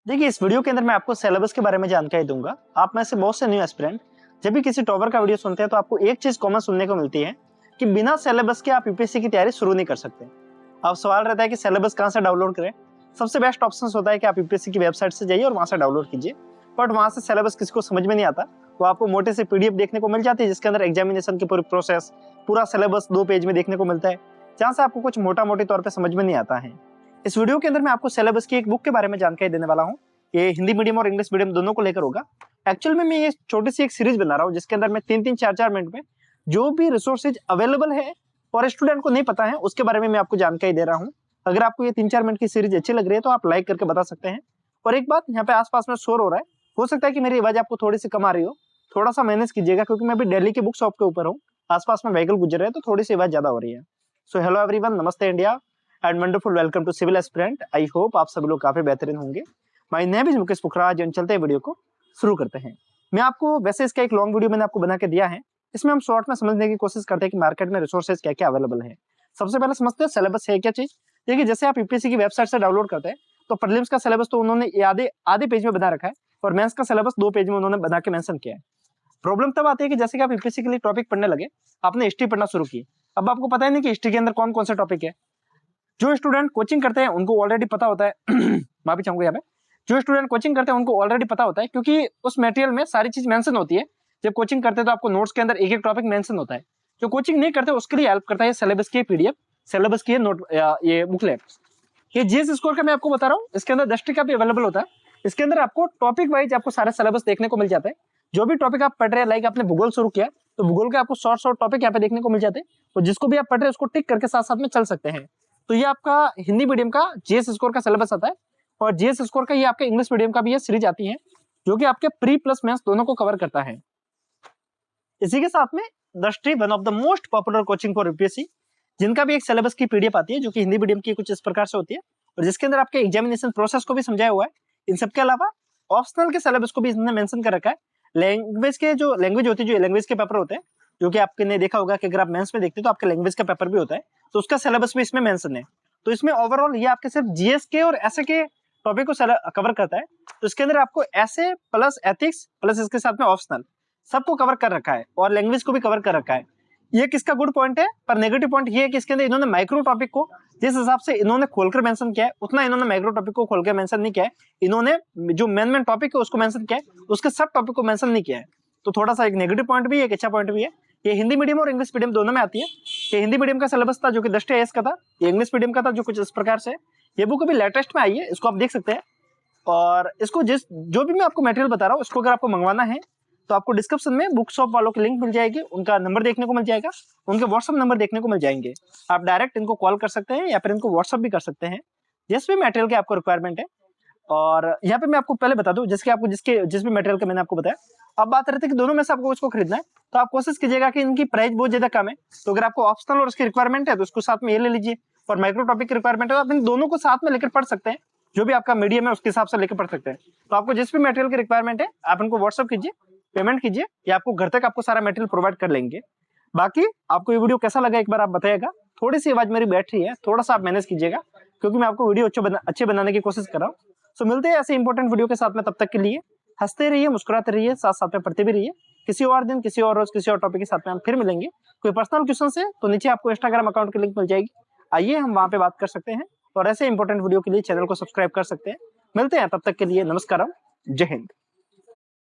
देखिए, इस वीडियो के अंदर मैं आपको सिलेबस के बारे में जानकारी दूंगा। आप में से बहुत से न्यू एस्पिरेंट जब भी किसी टॉपर का वीडियो सुनते हैं तो आपको एक चीज कॉमन सुनने को मिलती है कि बिना सिलेबस के आप यूपीएससी की तैयारी शुरू नहीं कर सकते। अब सवाल रहता है कि सिलेबस कहां से डाउनलोड करें। सबसे बेस्ट ऑप्शन होता है कि आप यूपीएससी की वेबसाइट से जाइए और वहां से डाउनलोड कीजिए। बट वहां से सिलेबस किसी को समझ में नहीं आता तो आपको मोटे से पीडीएफ देखने को मिल जाती है जिसके अंदर एग्जामिनेशन की पूरी प्रोसेस, पूरा सिलेबस 2 पेज में देखने को मिलता है, जहां से आपको कुछ मोटा मोटी तौर पर समझ में नहीं आता है। इस वीडियो के अंदर मैं आपको सिलेबस की एक बुक के बारे में जानकारी देने वाला हूँ। ये हिंदी मीडियम और इंग्लिश मीडियम दोनों को लेकर होगा। एक्चुअल में मैं ये छोटी सी एक सीरीज बना रहा हूँ जिसके अंदर मैं 3-3, 4-4 मिनट में जो भी रिसोर्सेज अवेलेबल है और स्टूडेंट को नहीं पता है उसके बारे में मैं आपको जानकारी दे रहा हूँ। अगर आपको ये 3-4 मिनट की सीरीज अच्छी लग रही है तो आप लाइक करके बता सकते हैं। और एक बात, यहाँ पे आसपास में शोर हो रहा है, हो सकता है कि मेरी आवाज आपको थोड़ी सी कम आ रही हो, थोड़ा सा मैनेज कीजिएगा क्योंकि मैं अभी दिल्ली की बुक शॉप के ऊपर हूँ। आसपास में व्हीकल गुजर रहे हैं तो थोड़ी सी आवाज ज्यादा हो रही है। So hello everyone, namaste India and wonderful welcome to civil aspirant. I hope आप सभी लोग काफी बेहतरीन होंगे। My name is Mukesh Pukhraj. चलते हैं वीडियो को शुरू करते हैं। मैं आपको वैसे इसका एक लॉन्ग वीडियो मैंने आपको बना के दिया है, इसमें हम शॉर्ट में समझने की कोशिश करते हैं कि मार्केट में रिसोर्सेज क्या क्या अवेलेबल है। सबसे पहले समझते हैं सिलेबस है क्या चीज। देखिए, जैसे आप यूपीएससी की वेबसाइट से डाउनलोड करते हैं तो प्रीलिम्स का सिलेबस तो उन्होंने आधे पेज में बना रखा है और मेंस का सिलेबस 2 पेज में उन्होंने बना के मेंशन किया है। प्रॉब्लम तब आती है कि जैसे कि आप यूपीएससी के लिए टॉपिक पढ़ने लगे, आपने हिस्ट्री पढ़ना शुरू की, अब आपको पता ही नहीं कि हिस्ट्री के अंदर कौन कौन से टॉपिक है। जो स्टूडेंट कोचिंग करते हैं उनको ऑलरेडी पता होता है माफी चाहूंगा यहाँ पे, जो स्टूडेंट कोचिंग करते हैं उनको ऑलरेडी पता होता है क्योंकि उस मटेरियल में सारी चीज मेंशन होती है। जब कोचिंग करते हैं तो आपको नोट्स के अंदर एक एक टॉपिक मेंशन होता है। जो कोचिंग नहीं करते उसके लिए हेल्प करता है सिलेबस की पीडीएफ, सिलेबस की नोट, ये बुकलेट। ये जीएस स्कोर का मैं आपको बता रहा हूँ, इसके अंदर 10 का भी अवेलेबल होता है। इसके अंदर आपको टॉपिक वाइज आपको सारे सिलेबस देखने को मिल जाता है। जो भी टॉपिक आप पढ़ रहे हैं, लाइक आपने भूगोल शुरू किया तो भूगोल के आपको शॉर्ट टॉपिक यहाँ पे देखने को मिल जाते हैं और जिसको भी आप पढ़ रहे हैं उसको टिक करके साथ साथ में चल सकते हैं। तो ये आपका हिंदी मीडियम का जीएस स्कोर का सिलेबस आता है और जीएस स्कोर का ये आपके इंग्लिश मीडियम का भी ये सीरीज आती है जो कि आपके प्री प्लस मेंस दोनों को कवर करता है। इसी के साथ में दृष्टि, one of the most popular coaching for UPSC, जिनका भी एक सिलेबस की पीडीएफ आती है जो कि हिंदी मीडियम की कुछ इस प्रकार से होती है और जिसके अंदर आपके एग्जामिनेशन प्रोसेस को भी समझाया हुआ है। इन सबके अलावा ऑप्शनल के सिलेबस को भी इसने मेंशन कर रखा है। लैंग्वेज के जो लैंग्वेज होती है, जो लैंग्वेज के पेपर होते हैं, जो कि आपने देखा होगा कि अगर आप मेंस में देखते हैं तो आपके लैंग्वेज का पेपर भी होता है, तो उसका सिलेबस भी इसमें मेंशन है। तो इसमें ओवरऑल ये आपके सिर्फ जीएस के और एसए के टॉपिक को कवर करता है। तो इसके अंदर आपको एसए प्लस एथिक्स प्लस इसके साथ में ऑप्शनल सबको कवर कर रखा है और लैंग्वेज को भी कवर कर रखा है। ये किसका गुड पॉइंट है, पर नेगेटिव पॉइंट ये है कि इसके अंदर इन्होंने माइक्रो टॉपिक को जिस हिसाब से इन्होंने खोलकर मेंशन किया है उतना इन्होंने माइक्रो टॉपिक को खोलकर मेंशन नहीं किया है। इन्होंने जो मेन टॉपिक है उसको मेंशन किया है, उसके सब टॉपिक को मेंशन नहीं किया है। तो थोड़ा सा एक नेगेटिव पॉइंट भी है, एक अच्छा पॉइंट भी है। ये हिंदी मीडियम और इंग्लिश मीडियम दोनों में आती है। ये हिंदी मीडियम का सिलेबस था जो कि 10 AS का था, ये इंग्लिश मीडियम का था जो कुछ इस प्रकार से। ये बुक अभी लेटेस्ट में आई है, इसको आप देख सकते हैं। और इसको जो भी मैं आपको मटेरियल बता रहा हूँ इसको अगर आपको मंगवाना है तो आपको डिस्क्रिप्शन में बुक शॉप वालों की लिंक मिल जाएगी, उनका नंबर देखने को मिल जाएगा, उनके व्हाट्सअप नंबर देखने को मिल जाएंगे। आप डायरेक्ट इनको कॉल कर सकते हैं या फिर इनको व्हाट्सअप भी कर सकते हैं जिस भी मटेरियल की आपको रिक्वायरमेंट है। और यहाँ पे मैं आपको पहले बता दूं, जिस भी मटेरियल का मैंने आपको बताया, अब बात रहती है कि दोनों में से आपको इसको खरीदना है तो आप कोशिश कीजिएगा कि इनकी प्राइस बहुत ज्यादा कम है। तो अगर आपको ऑप्शनल और उसकी रिक्वायरमेंट है तो उसको साथ में ये ले लीजिए, और माइक्रो टॉपिक की रिक्वायरमेंट है तो आप इन दोनों को साथ में लेकर पढ़ सकते हैं। जो भी आपका मीडियम है उसके हिसाब से लेकर पढ़ सकते हैं। तो आपको जिस भी मटेरियल की रिक्वायरमेंट है आप इनको व्हाट्सअप कीजिए, पेमेंट कीजिए, या आपको घर तक आपको सारा मटेरियल प्रोवाइड कर लेंगे। बाकी आपको ये वीडियो कैसा लगा एक बार आप बताइएगा। थोड़ी सी आवाज मेरी बैठ रही है, थोड़ा सा आप मैनेज कीजिएगा क्योंकि मैं आपको वीडियो अच्छे बनाने की कोशिश कर रहा हूँ। सो मिलते हैं ऐसे इंपॉर्टेंट वीडियो के साथ में, तब तक के लिए हंसते रहिए, मुस्कुराते रहिए, साथ साथ में पढ़ते भी रहिए। किसी और दिन, किसी और रोज, किसी और टॉपिक के साथ में हम फिर मिलेंगे। कोई पर्सनल क्वेश्चन है तो नीचे आपको इंस्टाग्राम अकाउंट की लिंक मिल जाएगी, आइए हम वहां पे बात कर सकते हैं। और ऐसे इंपॉर्टेंट वीडियो के लिए चैनल को सब्सक्राइब कर सकते हैं। मिलते हैं, तब तक के लिए नमस्कार, जय हिंद।